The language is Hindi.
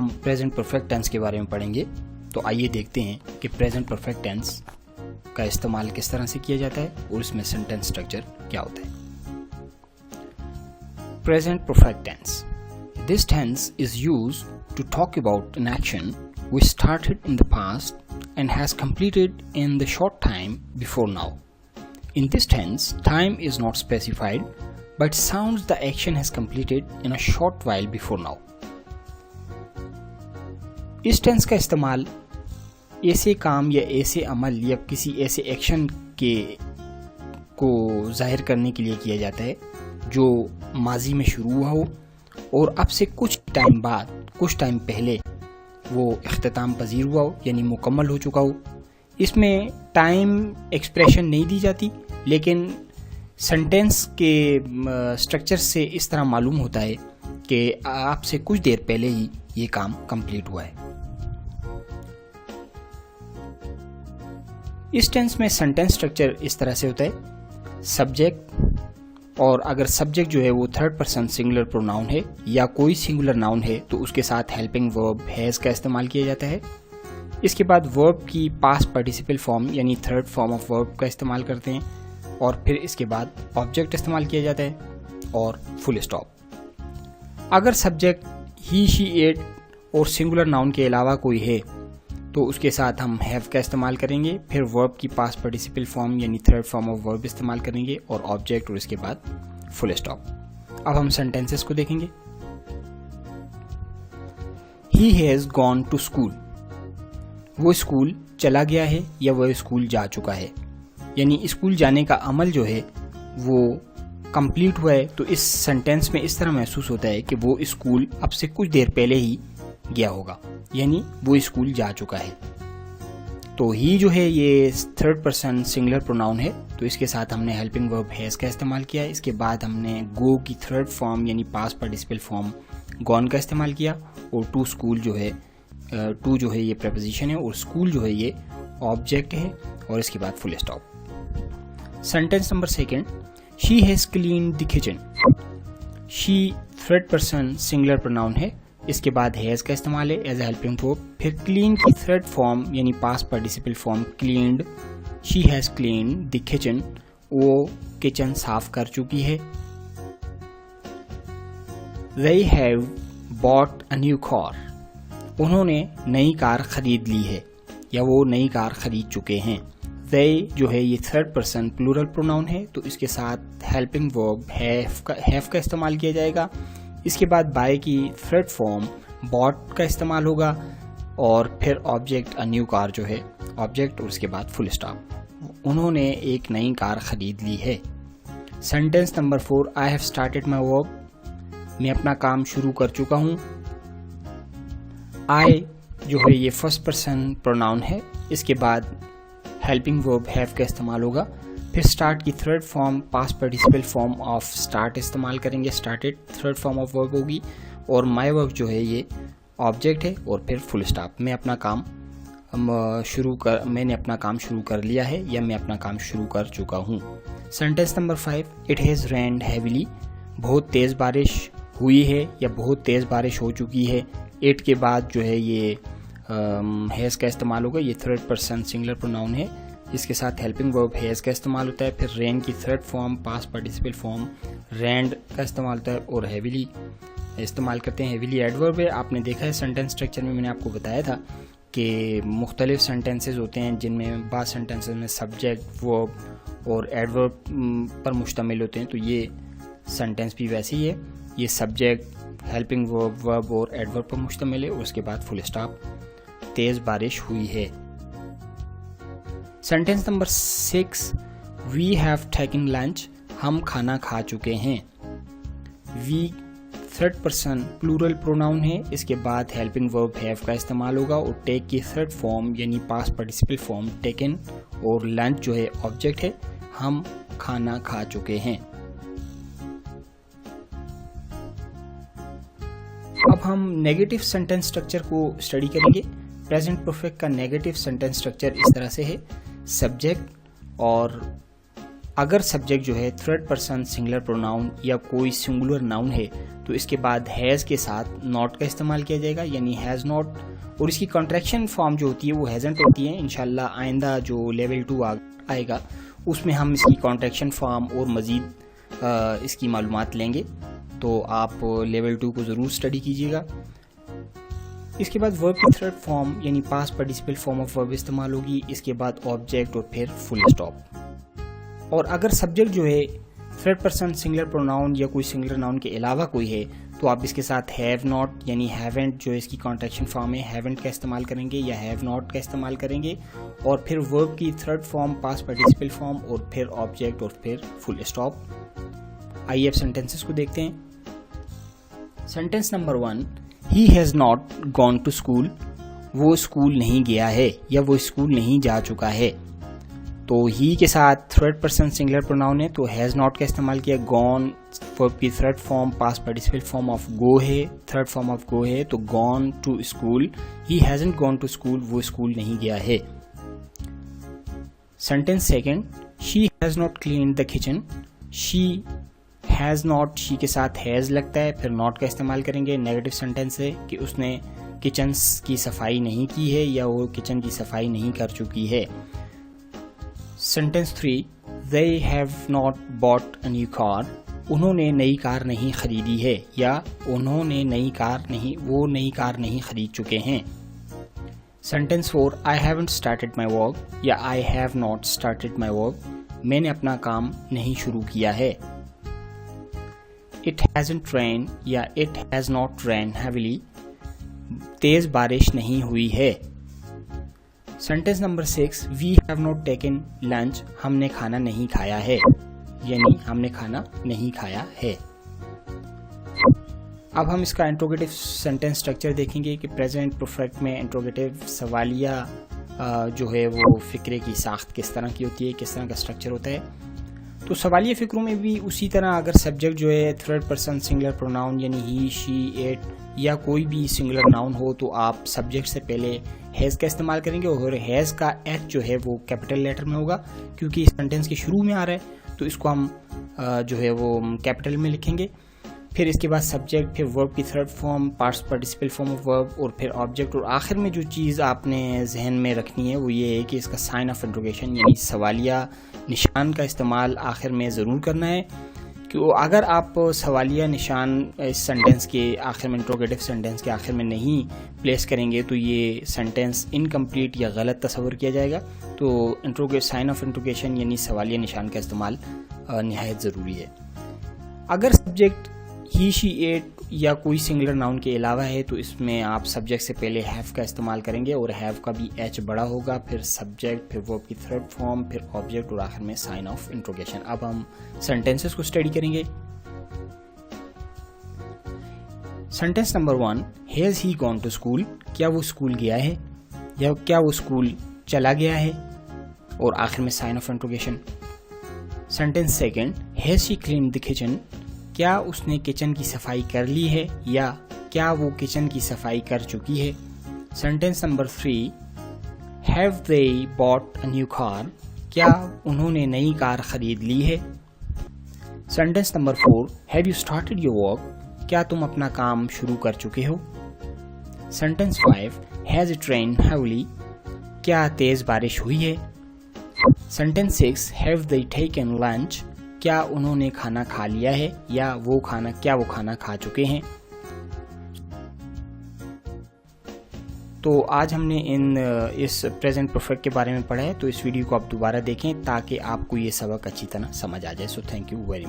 हम प्रेजेंट परफेक्ट टेंस के बारे में पढ़ेंगे। तो आइए देखते हैं कि प्रेजेंट परफेक्ट टेंस का इस्तेमाल किस तरह से किया जाता है और इसमें सेंटेंस स्ट्रक्चर क्या होता है। Present perfect tense, this tense is used to talk about an action which started in the past and has completed in the short time before now. In this tense, time is not specified, but sounds the action has completed in a short while before now. इस टेंस का इस्तेमाल ऐसे काम या ऐसे अमल या किसी ऐसे एक्शन को जाहिर करने के लिए किया जाता है जो माजी में शुरू हुआ हो और अब से कुछ टाइम बाद, कुछ टाइम पहले वो इख्तिताम पजीर हुआ हो, यानी मुकम्मल हो चुका हो। इसमें टाइम एक्सप्रेशन नहीं दी जाती, लेकिन सेंटेंस के स्ट्रक्चर से इस तरह मालूम होता है कि आपसे कुछ देर पहले ही ये काम कंप्लीट हुआ है। इस टेंस में सेंटेंस स्ट्रक्चर इस तरह से होता है, सब्जेक्ट, और अगर सब्जेक्ट जो है वो थर्ड पर्सन सिंगुलर प्रोनाउन है या कोई सिंगुलर नाउन है तो उसके साथ हेल्पिंग वर्ब हैज का इस्तेमाल किया जाता है। इसके बाद वर्ब की पास्ट पार्टिसिपल फॉर्म यानी थर्ड फॉर्म ऑफ वर्ब का इस्तेमाल करते हैं, और फिर इसके बाद ऑब्जेक्ट इस्तेमाल किया जाता है और फुल स्टॉप। अगर सब्जेक्ट ही, शी, इट और सिंगुलर नाउन के अलावा कोई है तो उसके साथ हम हैव का इस्तेमाल करेंगे, फिर वर्ब की पास्ट पार्टिसिपल फॉर्म यानी थर्ड फॉर्म ऑफ वर्ब इस्तेमाल करेंगे और ऑब्जेक्ट और इसके बाद फुल स्टॉप। अब हम सेंटेंसेस को देखेंगे। He has gone to school, वो स्कूल चला गया है या वो स्कूल जा चुका है, यानी स्कूल जाने का अमल जो है वो कंप्लीट हुआ है। तो इस सेंटेंस में इस तरह महसूस होता है कि वो स्कूल अब से कुछ देर पहले ही गया होगा, यानी वो स्कूल जा चुका है। तो ही जो है ये थर्ड पर्सन सिंगुलर प्रोनाउन है, तो इसके साथ हमने हेल्पिंग वर्ब हैज का इस्तेमाल किया। इसके बाद हमने गो की थर्ड फॉर्म यानी पास्ट पार्टिसिपल फॉर्म गॉन का इस्तेमाल किया, और टू स्कूल जो है, टू जो है ये प्रेपोजिशन है और स्कूल जो है ये ऑब्जेक्ट है, और इसके बाद full stop. Sentence number second, she has clean the kitchen, she third person singular pronoun है, इसके बाद हैज का इस्तेमाल है एज ए हेल्पिंग वर्ब। फिर क्लीन की थर्ड फॉर्म यानी past participle form cleaned, she has clean the kitchen, वो किचन साफ कर चुकी है। They have bought a new car, उन्होंने नई कार खरीद ली है या वो नई कार खरीद चुके हैं। They जो है ये थर्ड पर्सन प्लूरल प्रोनाउन है, तो इसके साथ हेल्पिंग वर्ब हैव का इस्तेमाल किया जाएगा। इसके बाद बाय की थर्ड फॉर्म बॉट का इस्तेमाल होगा, और फिर ऑब्जेक्ट अ न्यू कार जो है ऑब्जेक्ट, और उसके बाद फुल स्टॉप। उन्होंने एक नई कार खरीद ली है। Sentence number 4, I have started my work, मैं अपना काम शुरू कर चुका हूँ। आई जो है ये फर्स्ट पर्सन प्रोनाउन है, इसके बाद हेल्पिंग वर्ब हैव का इस्तेमाल होगा। फिर स्टार्ट की third form past participle form of start इस्तेमाल करेंगे, started third form of verb होगी, और माई वर्क जो है ये ऑब्जेक्ट है, और फिर फुल स्टॉप। मैंने अपना काम शुरू कर लिया है या मैं अपना काम शुरू कर चुका हूँ। Sentence number 5, it has rained heavily, बहुत तेज़ बारिश हुई है या बहुत तेज़ बारिश हो चुकी है। इट के बाद जो है ये हैज़ का इस्तेमाल होगा, ये थर्ड पर्सन सिंगुलर प्रोनाउन है, इसके साथ हेल्पिंग वर्ब हैज़ का इस्तेमाल होता है। फिर रेन की third form past participle form rained का इस्तेमाल होता है, और हैविली इस्तेमाल करते हैं। हैविली एडवर्ब है। आपने देखा है सेंटेंस स्ट्रक्चर में मैंने आपको बताया था कि मुख्तलिफ सेंटेंसेस होते हैं जिनमें बाद सेंटेंसेस में सब्जेक्ट वर्ब और एडवर्ब पर मुश्तमिल होते हैं। तो ये सेंटेंस भी वैसे ही है, ये सब्जेक्ट हेल्पिंग वर्ब और एडवर्ब पर मुश्तमिल है, और उसके बाद फुल स्टॉप। तेज़ बारिश हुई है। Sentence number 6, we have taken lunch, हम खाना खा चुके हैं। We third person plural pronoun है, इसके बाद हेल्पिंग वर्ब हैव का इस्तेमाल होगा, और टेक की थर्ड फॉर्म यानी पास्ट पार्टिसिपल फॉर्म टेकन, और लंच जो है ऑब्जेक्ट है, हम खाना खा चुके हैं। अब हम नेगेटिव सेंटेंस स्ट्रक्चर को स्टडी करेंगे। प्रेजेंट परफेक्ट का नेगेटिव सेंटेंस स्ट्रक्चर इस तरह से है, सब्जेक्ट और अगर सब्जेक्ट जो है थर्ड पर्सन सिंगुलर प्रोनाउन या कोई सिंगुलर नाउन है तो इसके बाद हैज़ के साथ नॉट का इस्तेमाल किया जाएगा, यानी हैज़ नॉट, और इसकी कॉन्ट्रैक्शन फॉर्म जो होती है वो हैज़ंट होती है। इंशाल्लाह आइंदा जो लेवल 2 आएगा उसमें हम इसकी कॉन्ट्रैक्शन फॉर्म और मज़ीद इसकी मालूमात लेंगे, तो आप लेवल 2 को ज़रूर स्टडी कीजिएगा। इसके बाद वर्ब की थर्ड फॉर्म यानी past participle form of verb इस्तेमाल होगी, इसके बाद ऑब्जेक्ट और फिर फुल स्टॉप। और अगर सब्जेक्ट जो है थर्ड पर्सन सिंगुलर प्रोनाउन या कोई सिंगुलर नाउन के अलावा कोई है तो आप इसके साथ हैव नॉट यानी हैवेंट जो इसकी कॉन्ट्रैक्शन फॉर्म है हैवेंट का इस्तेमाल करेंगे या हैव नॉट का इस्तेमाल करेंगे, और फिर वर्ब की third form past participle form और फिर ऑब्जेक्ट और फिर फुल स्टॉप। आइए अब सेंटेंसेस को देखते हैं। Sentence number 1, he has not gone to school, वो स्कूल नहीं गया है या वो स्कूल नहीं जा चुका है। तो ही के साथ थर्ड पर्सन सिंगुलर प्रोनाउन है तो हैज़ नॉट का इस्तेमाल किया। गॉन वर्ब की third form past participle form of go है, थर्ड फॉर्म ऑफ गो है, तो gone to school, he hasn't gone to school, वो स्कूल नहीं गया है। Sentence second, she has not cleaned the kitchen, she has not, she के साथ हैज़ लगता है फिर नॉट का इस्तेमाल करेंगे। नेगेटिव सेंटेंस है कि उसने किचन की सफाई नहीं की है या वो किचन की सफाई नहीं कर चुकी है। Sentence 3, they have not bought a new car, उन्होंने नई कार नहीं खरीदी है या उन्होंने नई कार नहीं, वो नई कार नहीं खरीद चुके हैं। Sentence 4, I haven't started my work या I have not started my work, मैंने अपना काम नहीं शुरू किया है। It hasn't rained या it has not rained heavily, तेज बारिश नहीं हुई है। Sentence number 6, we have not taken lunch, हमने खाना नहीं खाया है, यानी हमने खाना नहीं खाया है। अब हम इसका इंट्रोगेटिव सेंटेंस स्ट्रक्चर देखेंगे कि प्रेजेंट परफेक्ट में इंट्रोगेटिव सवालिया जो है वो फ़िक्रे की साख्त किस तरह की होती है, किस तरह का स्ट्रक्चर होता है। तो सवालिया फ़िक्रों में भी उसी तरह अगर सब्जेक्ट जो है थर्ड पर्सन सिंगुलर प्रोनाउन यानी ही, शी, इट या कोई भी सिंगुलर नाउन हो तो आप सब्जेक्ट से पहले हैज़ का इस्तेमाल करेंगे, और हैज़ का एच जो है वो कैपिटल लेटर में होगा क्योंकि सेंटेंस के शुरू में आ रहा है, तो इसको हम जो है वो कैपिटल में लिखेंगे। फिर इसके बाद सब्जेक्ट, फिर वर्ब की third form past participle form of verb और फिर ऑब्जेक्ट, और आखिर में जो चीज़ आपने जहन में रखनी है वो ये है कि इसका साइन ऑफ इंट्रोगेशन यानी सवालिया निशान का इस्तेमाल आखिर में ज़रूर करना है। क्यों अगर आप सवालिया निशान इस सेंटेंस के आखिर में, इंट्रोगेटिव सेंटेंस के आखिर में नहीं प्लेस करेंगे तो ये सेंटेंस इनकम्प्लीट या गलत तस्वर किया जाएगा। तो साइन ऑफ इंट्रोगेशन यानी सवालिया निशान का इस्तेमाल निहायत ज़रूरी है। अगर सब्जेक्ट ही, शी, इट या कोई सिंगुलर नाउन के अलावा है तो इसमें आप सब्जेक्ट से पहले हैव का इस्तेमाल करेंगे और हैव का भी एच बड़ा होगा, फिर सब्जेक्ट, फिर वर्ब की थर्ड फॉर्म, फिर ऑब्जेक्ट और आखिर में साइन ऑफ इंट्रोगेशन। अब हम सेंटेंसेस को स्टडी करेंगे। Sentence number 1, has he gone to school, क्या वो स्कूल गया है या क्या वो स्कूल चला गया है, और आखिर में sign of interrogation. Sentence second, has she cleaned the kitchen, क्या उसने किचन की सफाई कर ली है या क्या वो किचन की सफाई कर चुकी है। Sentence number 3, have they bought a new car, क्या उन्होंने नई कार खरीद ली है। Sentence number 4, have you started your work, क्या तुम अपना काम शुरू कर चुके हो। Sentence 5, has it rained heavily, क्या तेज बारिश हुई है। Sentence 6, have they taken lunch, क्या उन्होंने खाना खा लिया है या क्या वो खाना खा चुके हैं। तो आज हमने इस प्रेजेंट परफेक्ट के बारे में पढ़ा है, तो इस वीडियो को आप दोबारा देखें ताकि आपको ये सबक अच्छी तरह समझ आ जाए। So thank you very much.